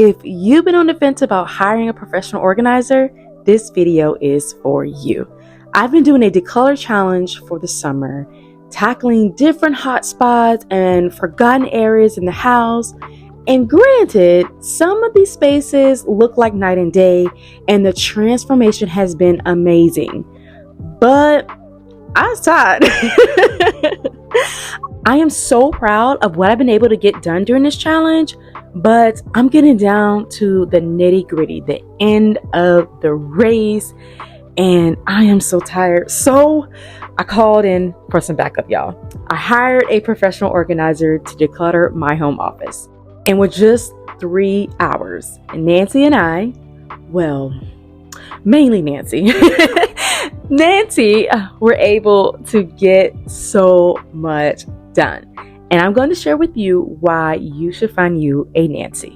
If you've been on the fence about hiring a professional organizer, this video is for you. I've been doing a declutter challenge for the summer, tackling different hot spots and forgotten areas in the house. And granted, some of these spaces look like night and day, and the transformation has been amazing. But I was tired. I am so proud of what I've been able to get done during this challenge, but I'm getting down to the nitty-gritty, the end of the race, and I am so tired. So I called in for some backup, y'all. I hired a professional organizer to declutter my home office. And with just 3 hours, Nancy and I, well, mainly Nancy, were able to get so much done. And I'm going to share with you why you should find you a Nancy.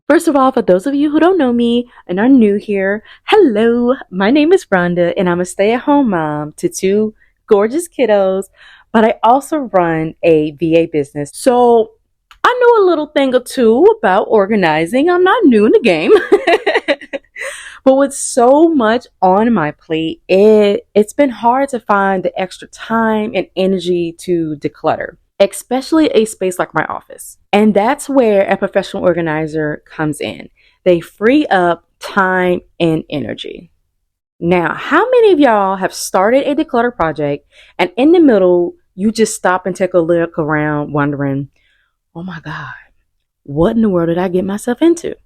First of all, for those of you who don't know me and are new here, hello, my name is Rhonda and I'm a stay-at-home mom to 2 gorgeous kiddos, but I also run a VA business. So I know a little thing or two about organizing. I'm not new in the game. But with so much on my plate, it's been hard to find the extra time and energy to declutter, especially a space like my office. And that's where a professional organizer comes in. They free up time and energy. Now, how many of y'all have started a declutter project and in the middle, you just stop and take a look around wondering, oh my God, what in the world did I get myself into?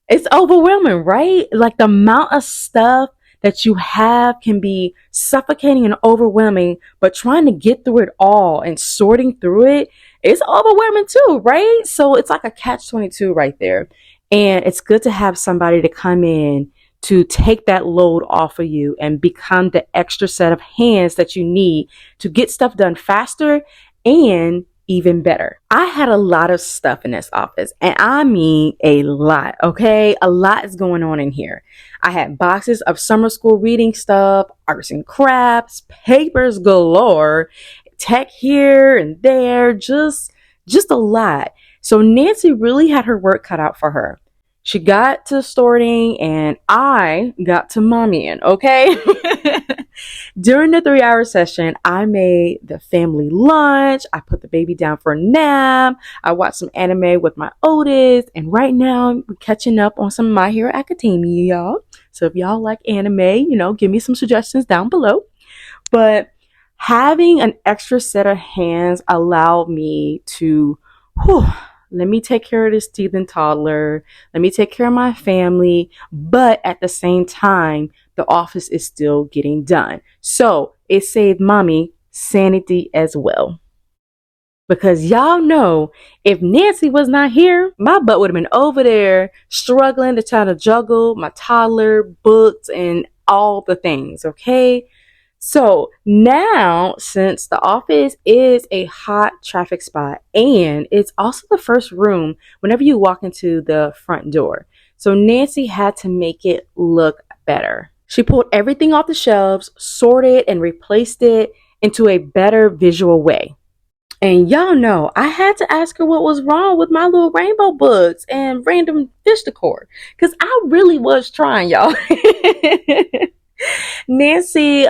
It's overwhelming, right? Like the amount of stuff that you have can be suffocating and overwhelming, but trying to get through it all and sorting through it is overwhelming too, right? So it's like a catch-22 right there. And it's good to have somebody to come in to take that load off of you and become the extra set of hands that you need to get stuff done faster and even better. I had a lot of stuff in this office, and I mean a lot, okay? A lot is going on in here. I had boxes of summer school reading stuff, arts and crafts, papers galore, tech here and there, just a lot. So Nancy really had her work cut out for her. She got to sorting and I got to mommying, okay? During the 3-hour session, I made the family lunch. I put the baby down for a nap. I watched some anime with my oldest. And right now, we're catching up on some My Hero Academia, y'all. So if y'all like anime, give me some suggestions down below. But having an extra set of hands allowed me to, let me take care of this teething toddler. Let me take care of my family. But at the same time, the office is still getting done. So it saved mommy sanity as well. Because y'all know, if Nancy was not here, my butt would have been over there struggling to try to juggle my toddler, books, and all the things, okay? So now, since the office is a hot traffic spot and it's also the first room whenever you walk into the front door, so Nancy had to make it look better. She pulled everything off the shelves, sorted and replaced it into a better visual way. And y'all know, I had to ask her what was wrong with my little rainbow books and random fish decor, because I really was trying, y'all. Nancy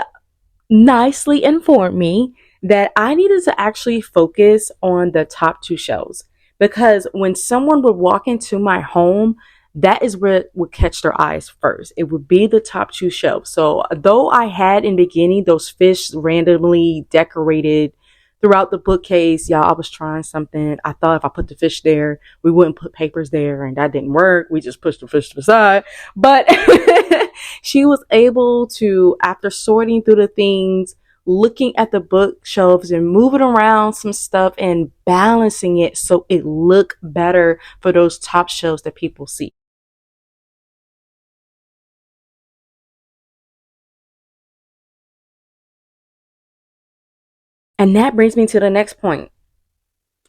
nicely informed me that I needed to actually focus on the top 2 shelves, because when someone would walk into my home, that is where it would catch their eyes first. It would be the top 2 shelves. So though I had in the beginning those fish randomly decorated throughout the bookcase, y'all, I was trying something. I thought if I put the fish there, we wouldn't put papers there, and that didn't work. We just pushed the fish to the side. But she was able to, after sorting through the things, looking at the bookshelves and moving around some stuff and balancing it so it looked better for those top shelves that people see. And that brings me to the next point.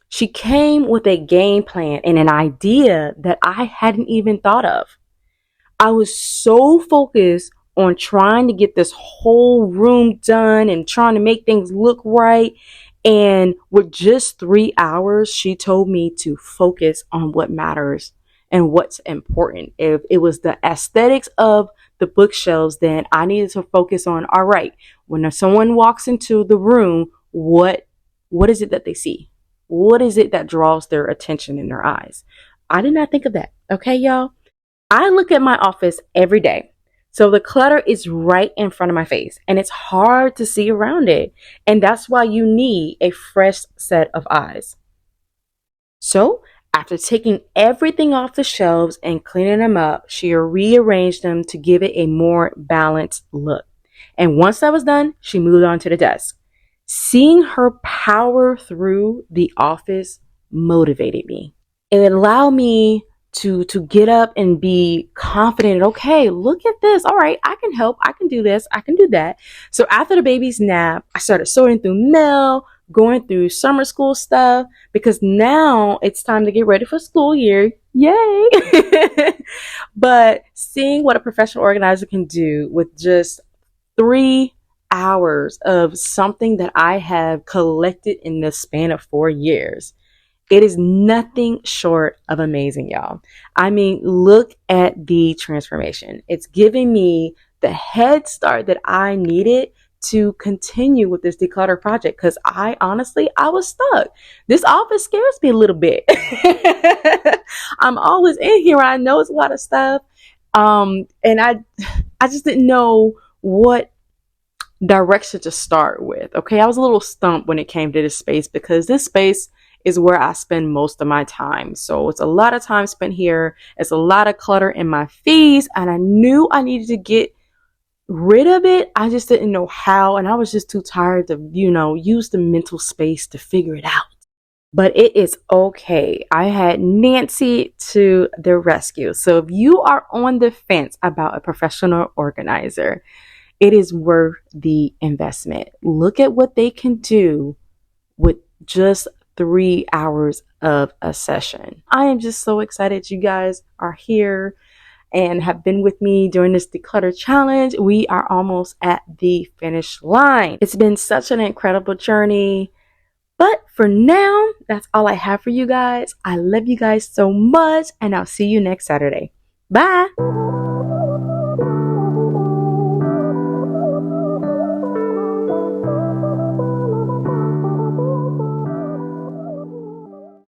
She came with a game plan and an idea that I hadn't even thought of. I was so focused on trying to get this whole room done and trying to make things look right And with just 3 hours, she told me to focus on what matters and what's important. If it was the aesthetics of the bookshelves, then I needed to focus on, all right, when someone walks into the room, what is it that they see? What is it that draws their attention in their eyes? I did not think of that. Okay, y'all. I look at my office every day. So the clutter is right in front of my face and it's hard to see around it. And that's why you need a fresh set of eyes. So after taking everything off the shelves and cleaning them up, she rearranged them to give it a more balanced look. And once that was done, she moved on to the desk. Seeing her power through the office motivated me. It allowed me to get up and be confident. Okay, look at this. All right, I can help. I can do this. I can do that. So after the baby's nap, I started sorting through mail, going through summer school stuff, because now it's time to get ready for school year. Yay! But seeing what a professional organizer can do with just 3 hours of something that I have collected in the span of 4 years, it is nothing short of amazing, y'all. I mean, look at the transformation. It's giving me the head start that I needed to continue with this declutter project, because I was stuck. This office scares me a little bit. I'm always in here. I know it's a lot of stuff. And I just didn't know what direction to start with. Okay, I was a little stumped when it came to this space, because this space is where I spend most of my time. So it's a lot of time spent here. It's a lot of clutter in my feeds, and I knew I needed to get rid of it. I just didn't know how, and I was just too tired to, use the mental space to figure it out. But it is okay. I had Nancy to the rescue. So if you are on the fence about a professional organizer, it is worth the investment. Look at what they can do with just 3 hours of a session. I am just so excited you guys are here and have been with me during this declutter challenge. We are almost at the finish line. It's been such an incredible journey. But for now, that's all I have for you guys. I love you guys so much, and I'll see you next Saturday. Bye.